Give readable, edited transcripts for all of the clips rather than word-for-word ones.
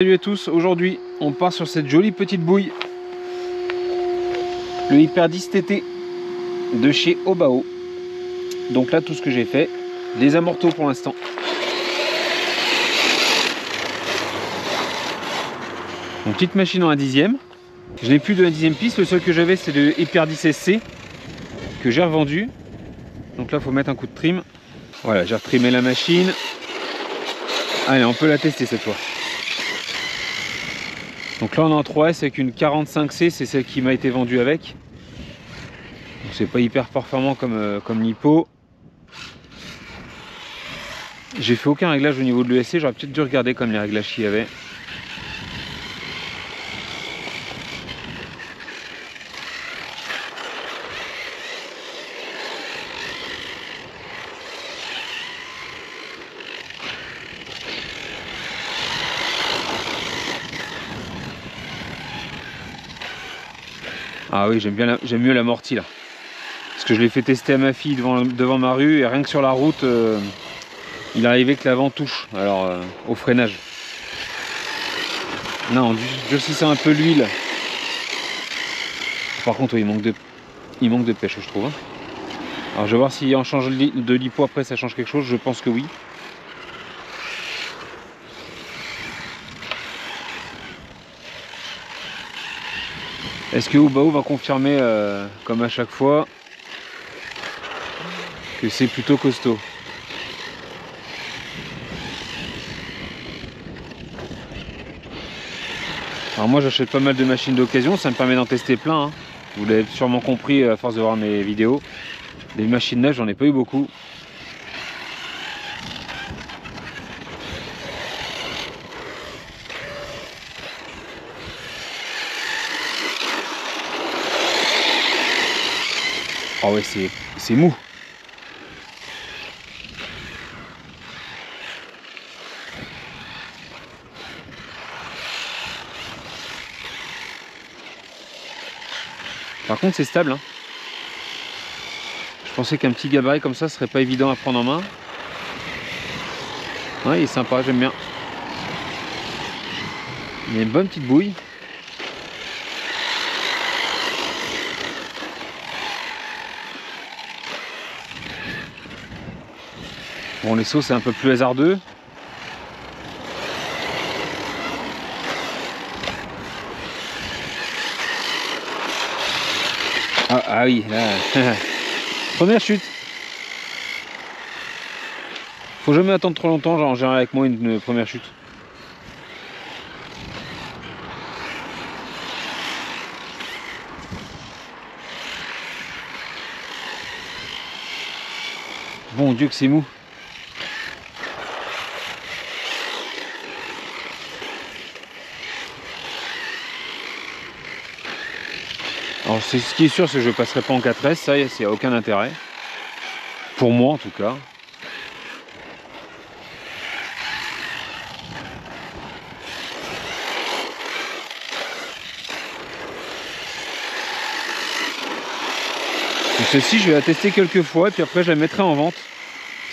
Salut à tous, aujourd'hui on part sur cette jolie petite bouille, le Hyper 10 TT de chez Obao. Donc là tout ce que j'ai fait, des amortos pour l'instant. Une petite machine en 1/10. Je n'ai plus de 1/10 piste, le seul que j'avais c'est le Hyper 10 SC que j'ai revendu. Donc là il faut mettre un coup de trim. Voilà, j'ai retrimé la machine. Allez, on peut la tester cette fois. Donc là on est en 3S avec une 45C, c'est celle qui m'a été vendue avec. C'est pas hyper performant comme l'Hippo. J'ai fait aucun réglage au niveau de l'ESC, j'aurais peut-être dû regarder comme les réglages qu'il y avait. Ah oui, j'aime mieux l'amorti là. Parce que je l'ai fait tester à ma fille devant ma rue et rien que sur la route, il arrivait que l'avant touche, alors au freinage. Non, durcissait un peu l'huile. Par contre, oui, il manque de pêche, je trouve. Alors je vais voir si en changeant de l'hippo après ça change quelque chose, je pense que oui. Est-ce que Obao va confirmer, comme à chaque fois, que c'est plutôt costaud? Alors moi j'achète pas mal de machines d'occasion, ça me permet d'en tester plein. Hein. Vous l'avez sûrement compris à force de voir mes vidéos. Des machines neuves, j'en ai pas eu beaucoup. Oh ouais, c'est mou. Par contre c'est stable. Hein. Je pensais qu'un petit gabarit comme ça serait pas évident à prendre en main. Ouais, il est sympa, j'aime bien. Il y a une bonne petite bouille. Bon, les sauts c'est un peu plus hasardeux. Ah oui, là. Première chute. Faut jamais attendre trop longtemps, genre en général avec moi une première chute. Bon Dieu que c'est mou. Alors ce qui est sûr c'est que je passerai pas en 4S, ça il n'y a aucun intérêt. Pour moi en tout cas. Donc celle-ci je vais la tester quelques fois et puis après je la mettrai en vente.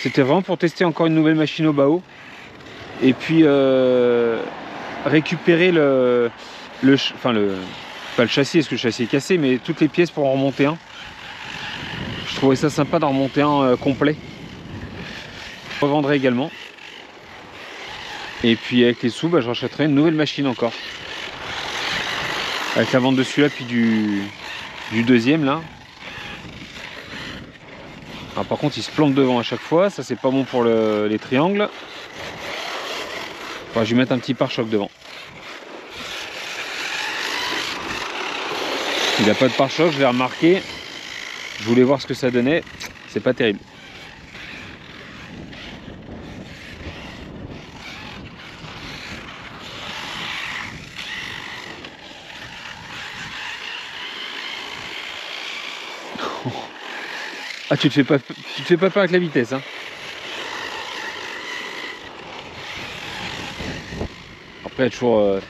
C'était vraiment pour tester encore une nouvelle machine Obao. Et puis récupérer pas le châssis, parce que le châssis est cassé, mais toutes les pièces pour en remonter un. Je trouvais ça sympa d'en remonter un complet. Je revendrai également. Et puis avec les sous, je rachèterai une nouvelle machine encore. Avec la vente de celui-là, puis du deuxième là. Alors, par contre, il se plante devant à chaque fois, ça c'est pas bon pour les triangles. Enfin, je vais mettre un petit pare-choc devant. Il n'a pas de pare-choc, je l'ai remarqué. Je voulais voir ce que ça donnait. C'est pas terrible. Ah, tu te fais pas peur avec la vitesse, hein. Après, toujours,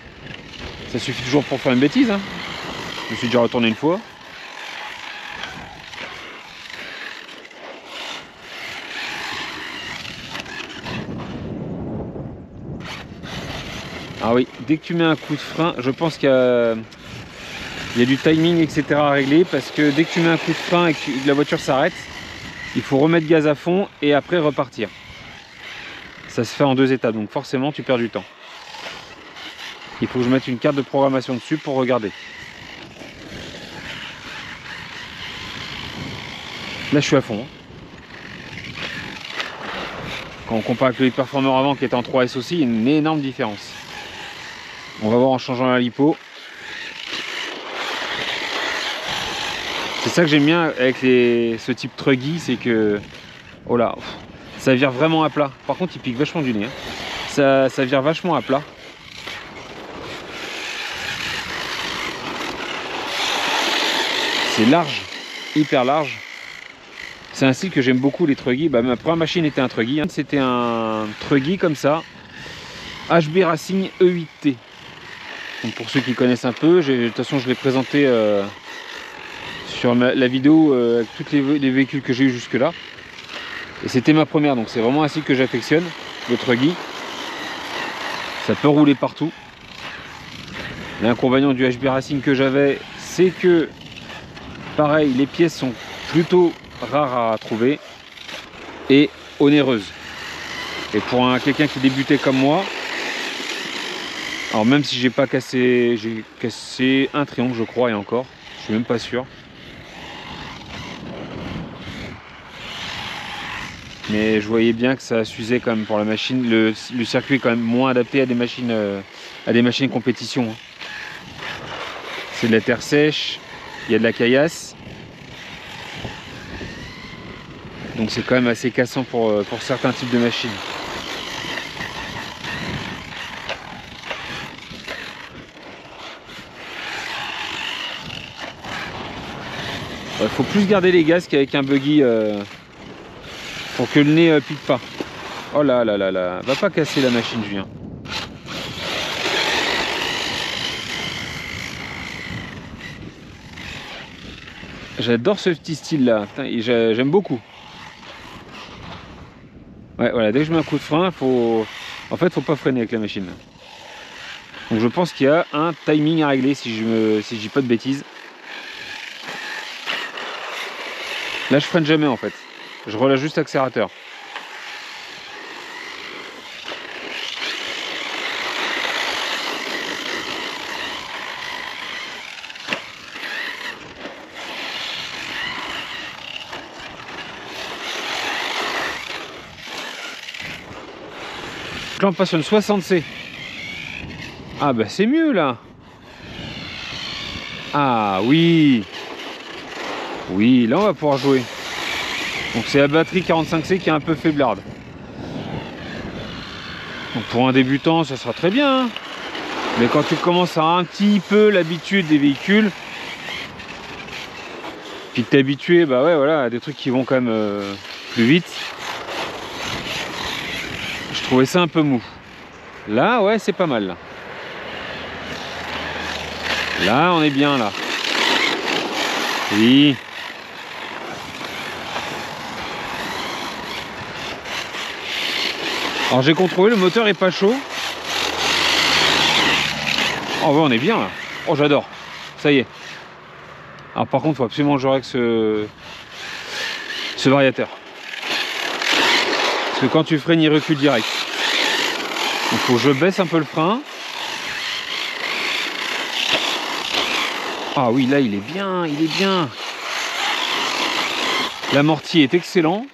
ça suffit toujours pour faire une bêtise, hein. Je me suis déjà retourné une fois. Ah oui, dès que tu mets un coup de frein, je pense qu'il y a du timing, etc. à régler, parce que dès que tu mets un coup de frein et que la voiture s'arrête, il faut remettre gaz à fond et après repartir. Ça se fait en 2 étapes, donc forcément tu perds du temps. Il faut que je mette une carte de programmation dessus pour regarder. Là je suis à fond. Quand on compare avec le Performer avant qui était en 3S aussi, il y a une énorme différence. On va voir en changeant la lipo. C'est ça que j'aime bien avec ce type Truggy, c'est que oh là, ça vire vraiment à plat. Par contre il pique vachement du nez. Hein. Ça vire vachement à plat. C'est large, hyper large. C'est un style que j'aime beaucoup, les Truggy. Bah, ma première machine était un Truggy. Hein. C'était un Truggy comme ça. HB Racing E8T. Donc pour ceux qui connaissent un peu, de toute façon je l'ai présenté sur la vidéo avec tous les véhicules que j'ai eu jusque là. Et c'était ma première, donc c'est vraiment un style que j'affectionne, le Truggy. Ça peut rouler partout. L'inconvénient du HB Racing que j'avais, c'est que pareil, les pièces sont plutôt rares à trouver et onéreuses. Et pour quelqu'un qui débutait comme moi, alors même si j'ai cassé un triangle je crois, et encore, je suis même pas sûr. Mais je voyais bien que ça s'usait quand même pour la machine. Le circuit est quand même moins adapté à des machines compétition. C'est de la terre sèche, il y a de la caillasse. Donc c'est quand même assez cassant pour certains types de machines. Il faut plus garder les gaz qu'avec un buggy pour que le nez pique pas. Oh là là là là, va pas casser la machine Julien. J'adore ce petit style là, j'aime beaucoup. Ouais voilà, dès que je mets un coup de frein, faut pas freiner avec la machine. Donc je pense qu'il y a un timing à régler si je dis pas de bêtises. Là je freine jamais en fait. Je relâche juste l'accélérateur. Là on passe sur une 60C. Ah bah c'est mieux là. Ah oui. Oui, là on va pouvoir jouer. Donc c'est la batterie 45C qui est un peu faiblarde. Donc pour un débutant ça sera très bien. Hein. Mais quand tu commences à avoir un petit peu l'habitude des véhicules, puis que t'es habitué bah ouais, voilà, à des trucs qui vont quand même plus vite, je trouvais ça un peu mou. Là ouais c'est pas mal là. Là on est bien là. Oui. Alors j'ai contrôlé, le moteur est pas chaud. Oh ouais on est bien là. Oh j'adore. Ça y est. Alors par contre il faut absolument que je règle ce variateur. Parce que quand tu freines il recule direct. Il faut que je baisse un peu le frein. Ah oui là il est bien, il est bien. L'amorti est excellent.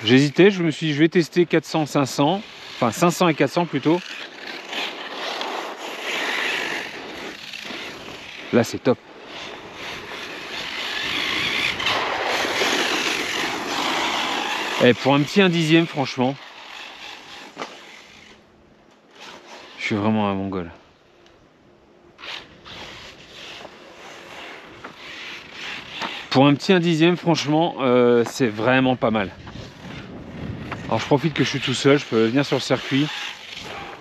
J'hésitais, je me suis dit je vais tester 400, 500. Enfin 500 et 400 plutôt. Là c'est top. Et pour un petit 1/10, franchement, je suis vraiment un mongol. Pour un petit 1/10, franchement, c'est vraiment pas mal. Alors je profite que je suis tout seul, je peux venir sur le circuit.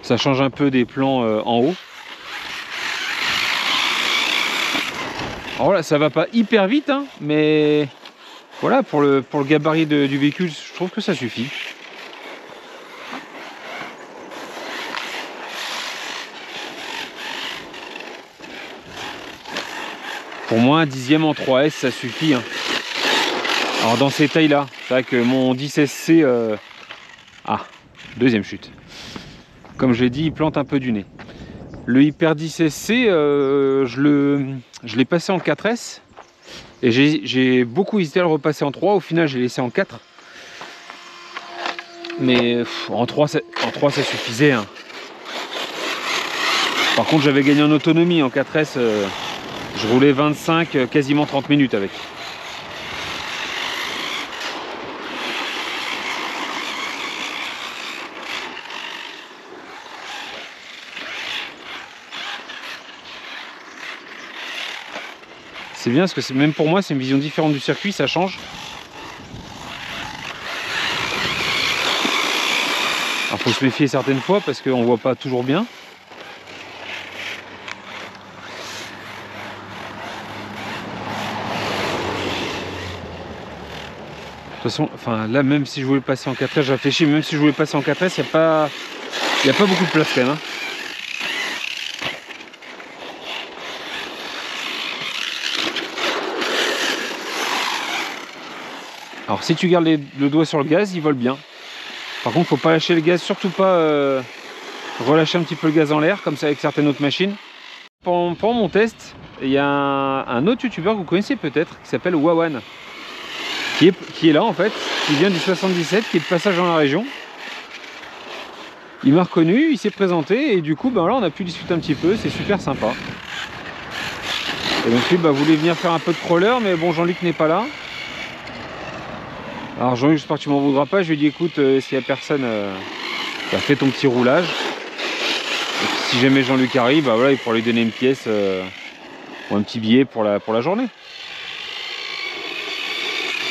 Ça change un peu des plans en haut. Alors voilà, ça va pas hyper vite, hein, mais voilà, pour le gabarit du véhicule, je trouve que ça suffit. Pour moi, un 10e en 3S, ça suffit. Hein. Alors dans ces tailles-là, c'est vrai que mon 10SC... Ah, deuxième chute. Comme je l'ai dit, il plante un peu du nez. Le Hyper 10SC, je l'ai passé en 4S. Et j'ai beaucoup hésité à le repasser en 3. Au final, j'ai laissé en 4. Mais en 3, ça suffisait. Hein. Par contre, j'avais gagné en autonomie. En 4S, je roulais 25, quasiment 30 minutes avec. C'est bien parce que même pour moi, c'est une vision différente du circuit, ça change. Alors faut se méfier certaines fois parce qu'on voit pas toujours bien. De toute façon, enfin là même si je voulais passer en 4S, j'ai réfléchi, même si je voulais passer en 4S, il n'y a pas beaucoup de place quand même. Hein. Alors si tu gardes le doigt sur le gaz, il vole bien. Par contre, faut pas lâcher le gaz, surtout pas relâcher un petit peu le gaz en l'air, comme ça avec certaines autres machines. Pendant mon test, il y a un autre youtubeur que vous connaissez peut-être, qui s'appelle Wawan, qui est là en fait, qui vient du 77, qui est de passage dans la région. Il m'a reconnu, il s'est présenté, et du coup, ben là, on a pu discuter un petit peu, c'est super sympa. Et donc lui, voulait venir faire un peu de crawler, mais bon, Jean-Luc n'est pas là. Alors Jean-Luc, j'espère que tu m'en voudras pas, je lui ai dit, écoute, s'il n'y a personne, fais ton petit roulage. Et puis, si jamais Jean-Luc arrive, voilà, il pourra lui donner une pièce ou un petit billet pour la journée.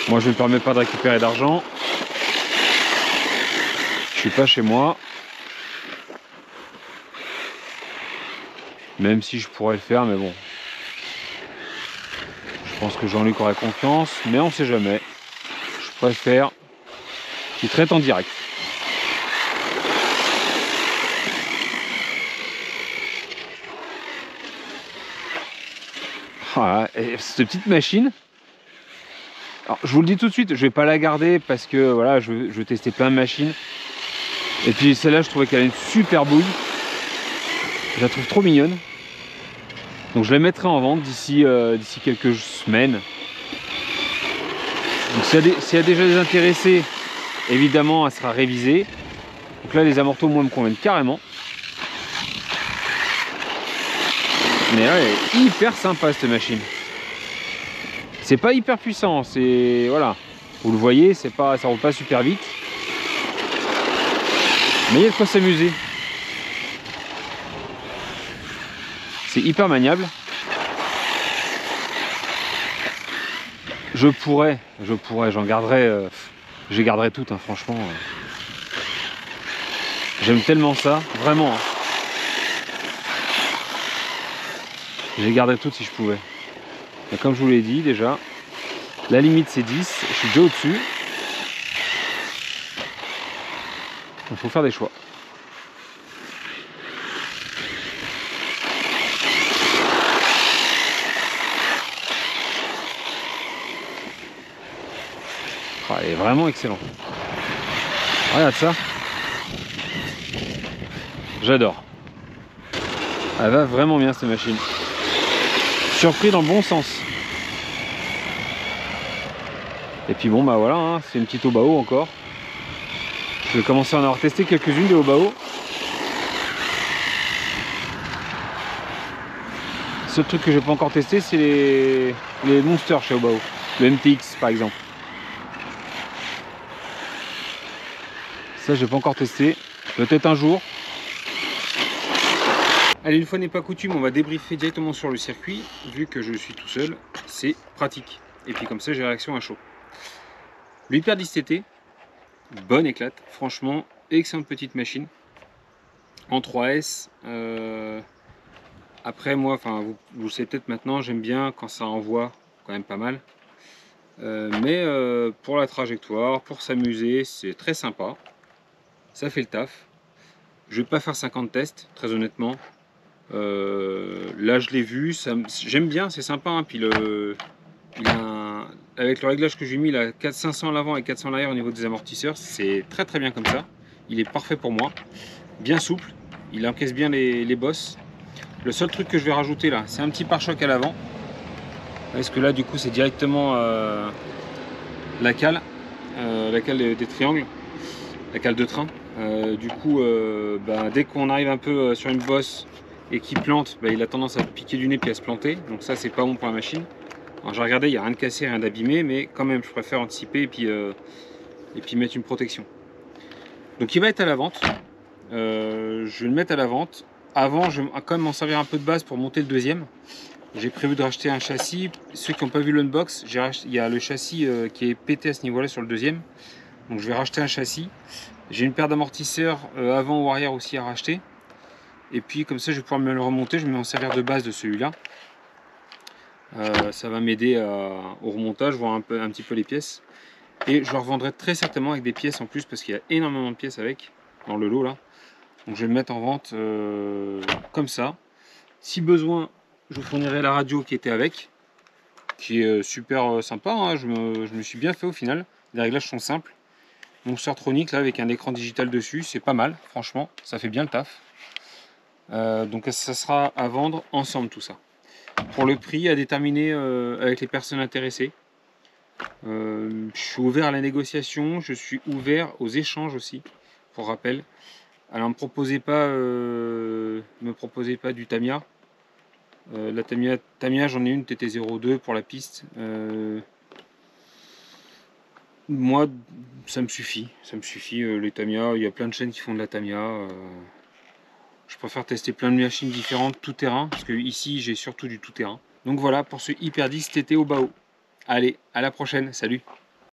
Moi, je ne me permets pas de récupérer d'argent. Je suis pas chez moi. Même si je pourrais le faire, mais bon. Je pense que Jean-Luc aurait confiance, mais on sait jamais. Je préfère qu'il traite en direct. Voilà, et cette petite machine, alors, je vous le dis tout de suite, je vais pas la garder parce que voilà, je veux tester plein de machines. Et puis celle-là, je trouvais qu'elle a une super bouille. Je la trouve trop mignonne. Donc je la mettrai en vente d'ici quelques semaines. Donc s'il y a déjà des intéressés, évidemment, elle sera révisée. Donc là, les amortos, moi, me conviennent carrément. Mais là, elle est hyper sympa cette machine. C'est pas hyper puissant, c'est voilà. Vous le voyez, ça roule pas super vite. Mais il y a de quoi s'amuser. C'est hyper maniable. Je pourrais, j'en garderai, je garderai toutes, hein, franchement. J'aime tellement ça, vraiment. Hein. Je les garderais toutes si je pouvais. Et comme je vous l'ai dit déjà, la limite c'est 10, je suis déjà au-dessus. Il faut faire des choix. Oh, elle est vraiment excellente. Regarde ça. J'adore. Elle va vraiment bien cette machine. Surpris dans le bon sens. Et puis bon voilà, hein, c'est une petite Obao encore. Je vais commencer à en avoir testé quelques-unes des Obao. Le seul truc que j'ai pas encore testé, c'est les monsters chez Obao. Le MTX par exemple. Ça j'ai pas encore testé. Peut-être un jour. Allez, une fois n'est pas coutume, on va débriefer directement sur le circuit. Vu que je suis tout seul, c'est pratique. Et puis comme ça, j'ai réaction à chaud. Le Hyper 10 TT, bonne éclate. Franchement, excellente petite machine. En 3S. Après, moi, enfin, vous le savez peut-être maintenant, j'aime bien quand ça envoie quand même pas mal. Mais pour la trajectoire, pour s'amuser, c'est très sympa. Ça fait le taf. Je vais pas faire 50 tests, très honnêtement. Là je l'ai vu, j'aime bien, c'est sympa, hein. Puis avec le réglage que j'ai mis, là, 500 à l'avant et 400 à l'arrière au niveau des amortisseurs, c'est très très bien comme ça. Il est parfait pour moi, bien souple, il encaisse bien les bosses. Le seul truc que je vais rajouter là, c'est un petit pare-choc à l'avant. Parce que là du coup c'est directement la cale des triangles, la cale de train. Du coup, dès qu'on arrive un peu sur une bosse et qu'il plante, il a tendance à piquer du nez puis à se planter. Donc ça c'est pas bon pour la machine. Alors j'ai regardé, il n'y a rien de cassé, rien d'abîmé, mais quand même je préfère anticiper et puis mettre une protection. Donc il va être à la vente. Je vais le mettre à la vente. Avant, je vais quand même m'en servir un peu de base pour monter le deuxième. J'ai prévu de racheter un châssis. Ceux qui n'ont pas vu l'unbox, il y a le châssis qui est pété à ce niveau-là sur le deuxième. Donc je vais racheter un châssis. J'ai une paire d'amortisseurs avant ou arrière aussi à racheter. Et puis comme ça je vais pouvoir me le remonter, je vais m'en servir de base de celui-là. Ça va m'aider au remontage, voir un petit peu les pièces. Et je le revendrai très certainement avec des pièces en plus parce qu'il y a énormément de pièces avec dans le lot là. Donc je vais le mettre en vente comme ça. Si besoin, je vous fournirai la radio qui était avec, qui est super sympa, hein. Je me suis bien fait au final. Les réglages sont simples. Mon Surtronic là avec un écran digital dessus, c'est pas mal, franchement, ça fait bien le taf. Donc ça sera à vendre ensemble tout ça. Pour le prix à déterminer avec les personnes intéressées. Je suis ouvert à la négociation, je suis ouvert aux échanges aussi, pour rappel. Alors me proposez pas du Tamiya. La Tamiya j'en ai une TT02 pour la piste. Moi ça me suffit, les Tamiya, il y a plein de chaînes qui font de la Tamiya. Je préfère tester plein de machines différentes, tout terrain, parce que ici j'ai surtout du tout terrain. Donc voilà pour ce Hyper 10 TT au Bao. Allez, à la prochaine, salut!